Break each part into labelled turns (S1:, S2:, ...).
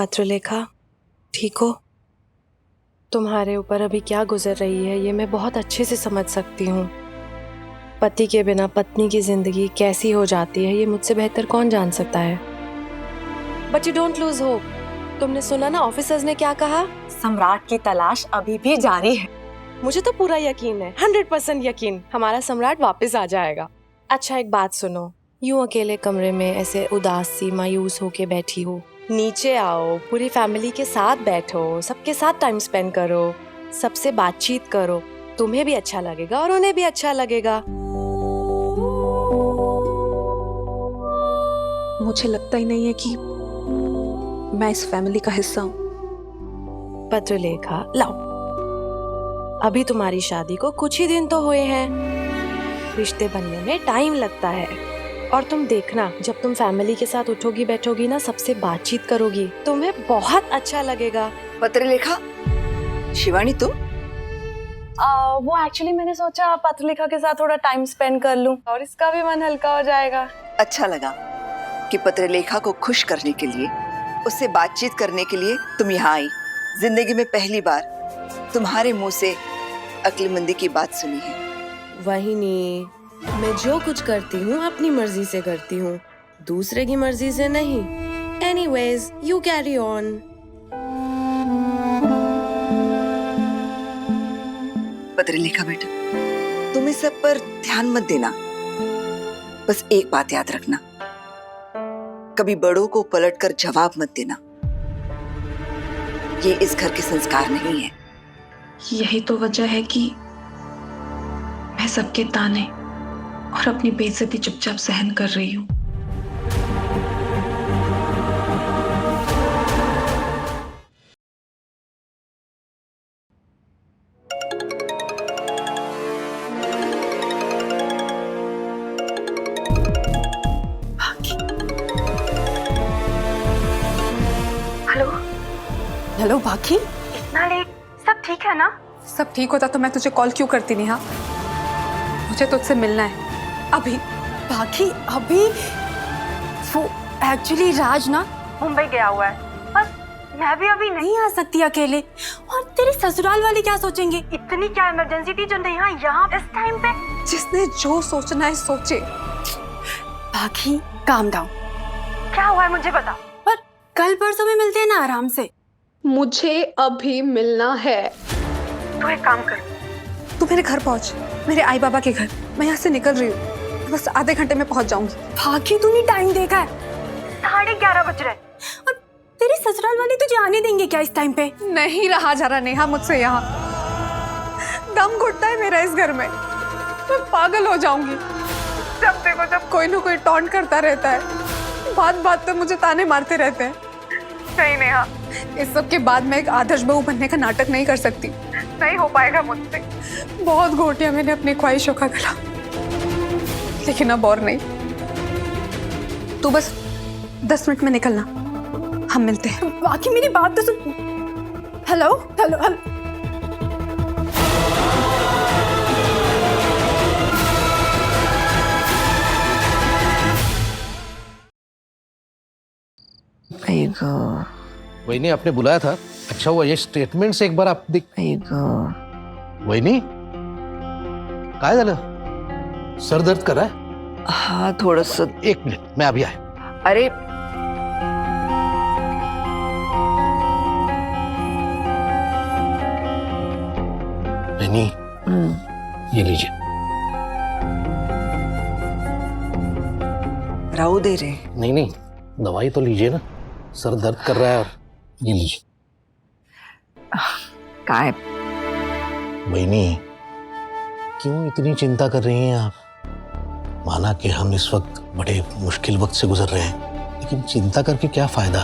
S1: पत्रलेखा, ठीक हो? तुम्हारे ऊपर अभी क्या गुजर रही है ये मैं बहुत अच्छे से समझ सकती हूँ। पति के बिना पत्नी की जिंदगी कैसी हो जाती है ये मुझसे बेहतर कौन जान सकता है। But you don't lose hope. तुमने सुना ना ऑफिसर्स ने क्या कहा? सम्राट की तलाश अभी भी जारी है। मुझे तो पूरा यकीन है, 100% यकीन, हमारा सम्राट वापस आ जाएगा। अच्छा एक बात सुनो, यूं अकेले कमरे में ऐसे उदास सी मायूस होके बैठी हो, नीचे आओ, पूरी फैमिली के साथ बैठो, सबके साथ टाइम स्पेंड करो, सबसे बातचीत करो, तुम्हें भी अच्छा लगेगा और उन्हें भी अच्छा लगेगा।
S2: मुझे लगता ही नहीं है कि मैं इस फैमिली का हिस्सा हूँ।
S1: पत्रलेखा, लाओ, अभी तुम्हारी शादी को कुछ ही दिन तो हुए हैं, रिश्ते बनने में टाइम लगता है। और तुम देखना, जब तुम फैमिली के साथ उठोगी बैठोगी ना, सबसे बातचीत करोगी, तुम्हें बहुत अच्छा लगेगा।
S3: पत्रलेखा, शिवानी तुम?
S1: वो एक्चुअली मैंने सोचा पत्रलेखा के साथ थोड़ा टाइम स्पेंड कर लूं और इसका भी मन हल्का हो जाएगा।
S3: अच्छा लगा कि पत्रलेखा को खुश करने के लिए, उससे बातचीत करने के लिए तुम यहाँ आई। जिंदगी में पहली बार तुम्हारे मुंह से अक्लमंदी की बात सुनी है।
S1: वही नहीं, मैं जो कुछ करती हूँ अपनी मर्जी से करती हूँ, दूसरे की मर्जी से नहीं। Anyways, you carry on.
S3: Patralekha बेटा, तुम इस सब पर ध्यान मत देना, बस एक बात याद रखना, कभी बड़ों को पलटकर जवाब मत देना। ये इस घर के संस्कार नहीं है।
S2: यही तो वजह है कि मैं सबके ताने और अपनी बेइज्जती चुपचाप सहन कर रही हूँ।
S4: हेलो बाकी,
S5: इतना लेट? सब ठीक है ना?
S2: सब ठीक होता तो मैं तुझे कॉल क्यों करती नेहा? मुझे तुझसे मिलना है अभी।
S4: बाकी अभी वो एक्चुअली राज ना
S5: मुंबई गया हुआ है और मैं भी अभी नहीं।
S4: नहीं आ सकती अकेले, और तेरे ससुराल वाले क्या सोचेंगे?
S5: इतनी क्या इमरजेंसी थी जो नेहा यहाँ इस टाइम पे?
S2: जिसने जो सोचना है सोचे।
S4: बाकी काम डाउन।
S5: क्या हुआ है मुझे बता।
S4: और कल परसों में मिलते हैं ना आराम से।
S2: मुझे अभी मिलना है।
S5: तू एक काम कर,
S2: तू मेरे घर पहुंच, मेरे आई बाबा के घर। मैं यहाँ से निकल रही हूँ, बस आधे घंटे में पहुंच जाऊंगी।
S4: बाकी तूने टाइम देखा है?
S5: 11:30 बज रहे।
S4: और तेरे ससुराल वाले तुझे आने देंगे क्या इस टाइम पे?
S2: नहीं रहा जा रहा नेहा मुझसे यहाँ, दम घुटता है मेरा इस घर में, मैं पागल हो जाऊंगी। जब देखो जब कोई ना कोई टॉन्ट करता रहता है, बात बात पे मुझे ताने मारते रहते हैं। नहीं नेहा, इस सब के बाद मैं एक आदर्श बहू बनने का नाटक नहीं कर सकती, नहीं हो पाएगा मुझसे। बहुत घोटिया मैंने अपनी ख्वाहिशों का गला, लेकिन अब और नहीं। तू बस 10 मिनट में निकलना, हम मिलते हैं।
S4: बाकी मेरी बात तो सुन। Hello hello hello.
S6: वहीनी आपने बुलाया था? अच्छा हुआ, ये स्टेटमेंट से एक बार आप दिख। वहीनी काय झालं? सर दर्द कर रहा है?
S3: हाँ थोड़ा सा।
S6: एक मिनट, मैं अभी आया।
S3: अरे
S6: वहीनी, ये लीजिए।
S3: राहु दे रहे?
S6: नहीं नहीं, दवाई तो लीजिए ना, सर दर्द कर रहा है। और ये लीजिए।
S3: काय?
S6: वहीनी, क्यों इतनी चिंता कर रही हैं आप? माना कि हम इस वक्त बड़े मुश्किल वक्त से गुजर रहे हैं, लेकिन चिंता करके क्या फायदा?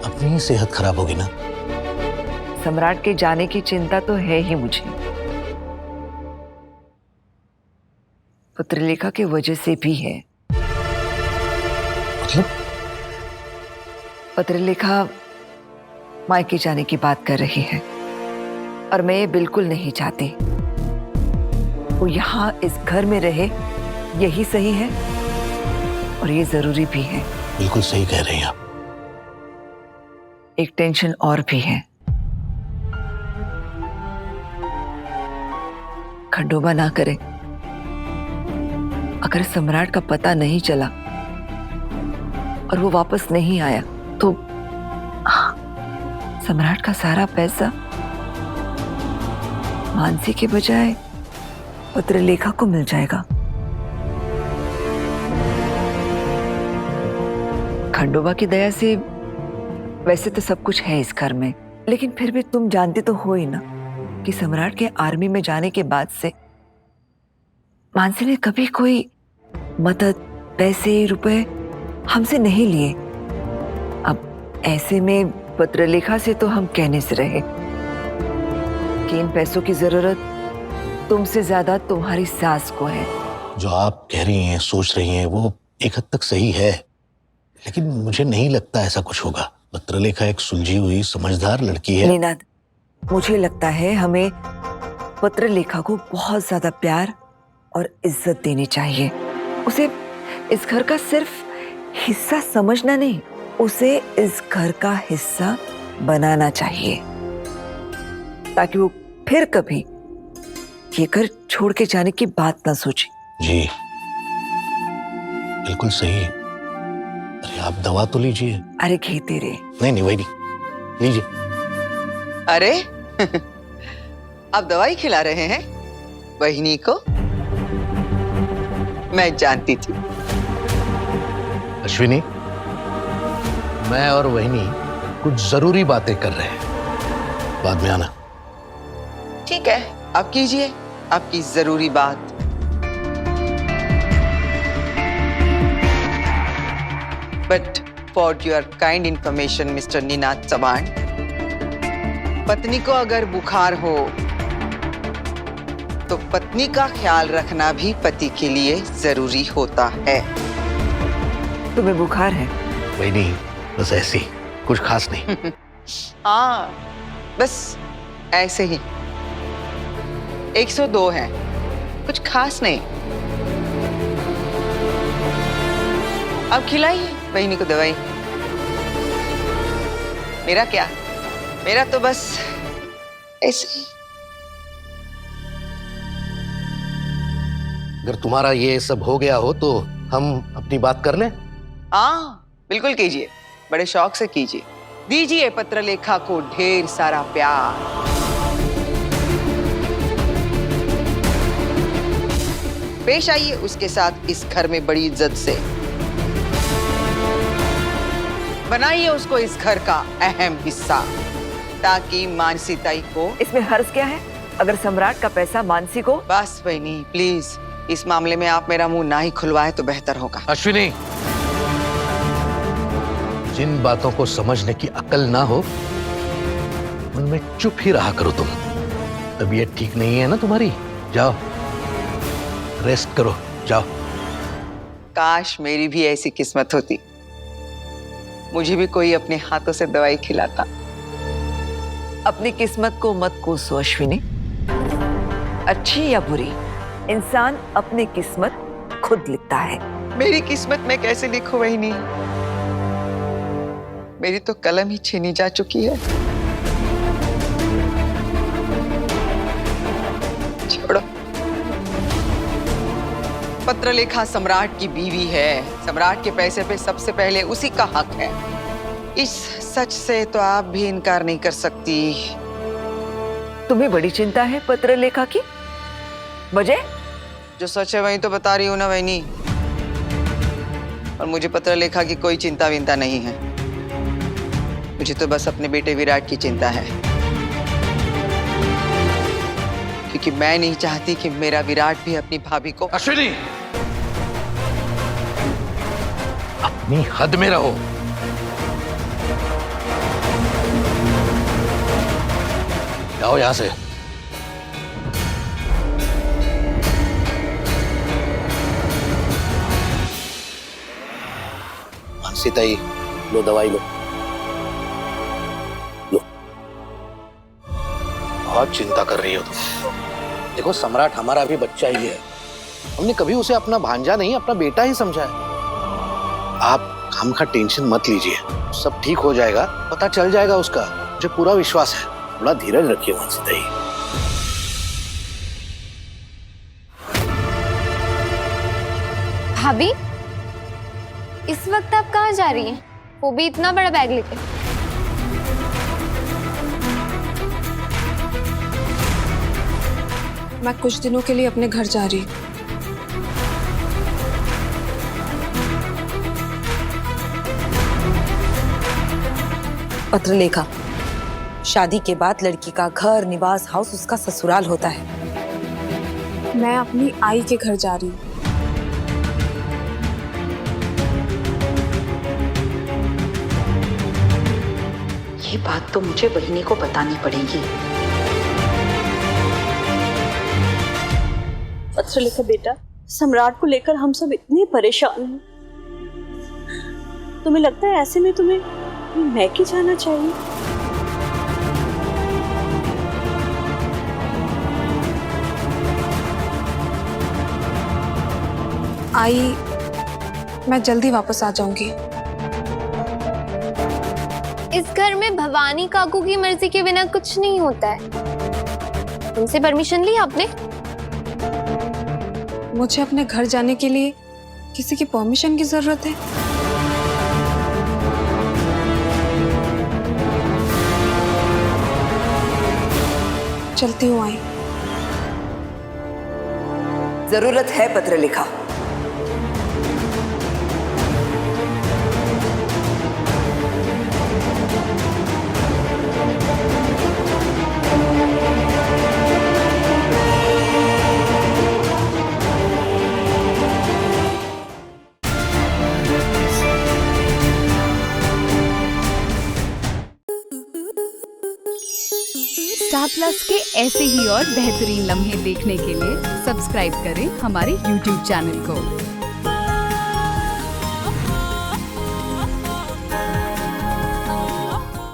S6: अपनी ही सेहत खराब होगी ना।
S3: सम्राट के जाने की चिंता तो है ही मुझे, पत्रलेखा की वजह से भी है।
S6: मतलब?
S3: पत्रलेखा मायके जाने की बात कर रही है और मैं ये बिल्कुल नहीं चाहती। वो यहाँ इस घर में रहे, यही सही है और ये जरूरी भी है।
S6: बिल्कुल सही कह रही हैं आप।
S3: एक टेंशन और भी है। खंडोबा ना करे, अगर सम्राट का पता नहीं चला और वो वापस नहीं आया तो सम्राट का सारा पैसा मानसी के बजाय पत्रलेखा को मिल जाएगा। खंडोबा की दया से वैसे तो सब कुछ है इस घर में, लेकिन फिर भी तुम जानते तो हो ही ना कि सम्राट के आर्मी में जाने के बाद से मानसी ने कभी कोई मदद, पैसे, रुपए हमसे नहीं लिए। अब ऐसे में पत्रलेखा से तो हम कहने से रहे कि इन पैसों की जरूरत तुमसे ज्यादा तुम्हारी सास को है।
S6: जो आप कह रही हैं, सोच रही हैं, वो एक हद तक सही है, लेकिन मुझे नहीं लगता ऐसा कुछ होगा। पत्रलेखा एक सुलझी हुई समझदार लड़की है।
S3: निनाद, मुझे लगता है हमें पत्रलेखा को बहुत ज्यादा प्यार और इज्जत देनी चाहिए। उसे इस घर का सिर्फ हिस्सा समझना नहीं, उसे इस घर का हिस्सा बनाना चाहिए, ताकि वो फिर कभी ये घर छोड़ के जाने की बात ना सोचे।
S6: जी बिल्कुल सही। अरे आप दवा तो लीजिए।
S3: अरे घेते रे।
S6: नहीं वही नहीं, लीजिए।
S7: अरे आप दवाई खिला रहे हैं बहिनी को? मैं जानती थी।
S6: अश्विनी, मैं और वहिनी कुछ जरूरी बातें कर रहे हैं, बाद में आना।
S7: ठीक है, आप कीजिए आपकी जरूरी बात। But for your kind information mister Ninad Chavan, पत्नी को अगर बुखार हो तो पत्नी का ख्याल रखना भी पति के लिए जरूरी होता है।
S3: तुम्हें बुखार है?
S6: वहिनी बस ऐसी, कुछ खास नहीं।
S7: हाँ, बस ऐसे ही। 102 है, कुछ खास नहीं। अब खिलाइए बहिनी को दवाई। मेरा क्या, मेरा तो बस ऐसे ही।
S6: अगर तुम्हारा ये सब हो गया हो तो हम अपनी बात कर लें।
S7: हाँ बिल्कुल कीजिए, बड़े शौक से कीजिए। दीजिए पत्रलेखा को ढेर सारा प्यार। पेश आइए उसके साथ इस घर में बड़ी इज्जत से। बनाइए उसको इस घर का अहम हिस्सा, ताकि मानसी ताई को।
S3: इसमें हर्ज क्या है अगर सम्राट का पैसा मानसी को?
S7: बस बहनी प्लीज, इस मामले में आप मेरा मुंह ना ही खुलवाए तो बेहतर होगा।
S6: अश्विनी, जिन बातों को समझने की अकल ना हो उनमें चुप ही रहा करो तुम। तबीयत ठीक नहीं है ना तुम्हारी? जाओ रेस्ट करो, जाओ।
S7: काश मेरी भी ऐसी किस्मत होती, मुझे भी कोई अपने हाथों से दवाई खिलाता।
S3: अपनी किस्मत को मत कोसो अश्विनी। अच्छी या बुरी, इंसान अपनी किस्मत खुद लिखता है।
S7: मेरी किस्मत में कैसे लिखूं बहनी? मेरी तो कलम ही छीनी जा चुकी है। छोड़ो। पत्रलेखा सम्राट की बीवी है। सम्राट के पैसे पे सबसे पहले उसी का हक है। इस सच से तो आप भी इनकार नहीं कर सकती।
S3: तुम्हें बड़ी चिंता है पत्रलेखा की वजह?
S7: जो सच है वही तो बता रही हूं ना बहनी। और मुझे पत्रलेखा की कोई चिंता विंता नहीं है। मुझे तो बस अपने बेटे विराट की चिंता है, क्योंकि मैं नहीं चाहती कि मेरा विराट भी अपनी भाभी को।
S6: अश्विनी, अपनी हद में रहो। जाओ यहां से। मानसी ताई, लो दवाई लो। बहुत चिंता कर रही हो तुम। देखो सम्राट हमारा भी बच्चा ही है, हमने कभी उसे अपना भांजा नहीं अपना बेटा ही समझा है। आप खामखा टेंशन मत लीजिए, सब ठीक हो जाएगा, पता चल जाएगा उसका, मुझे पूरा विश्वास है। थोड़ा धीरज रखिए वंशिता जी।
S8: भाभी, इस वक्त आप कहाँ जा रही हैं? वो भी इतना बड़ा बैग लेके।
S2: मैं कुछ दिनों के लिए अपने घर जा रही हूँ।
S9: पत्रलेखा, शादी के बाद लड़की का घर, निवास, हाउस उसका ससुराल होता है।
S2: मैं अपनी आई के घर जा रही हूँ।
S9: ये बात तो मुझे बहिनी को बतानी पड़ेगी।
S10: पत्रलेखा बेटा, सम्राट को लेकर हम सब इतने परेशान हैं। तुम्हें लगता है ऐसे में तुम्हें मैके जाना चाहिए?
S2: आई, मैं जल्दी वापस आ जाऊंगी।
S8: इस घर में भवानी काकू की मर्जी के बिना कुछ नहीं होता है। उनसे परमिशन ली आपने?
S2: मुझे अपने घर जाने के लिए किसी की परमिशन की जरूरत है? चलती हूँ आई।
S3: जरूरत है पत्रलेखा।
S11: स्टार प्लस के ऐसे ही और बेहतरीन लम्हे देखने के लिए सब्सक्राइब करें हमारे YouTube चैनल को।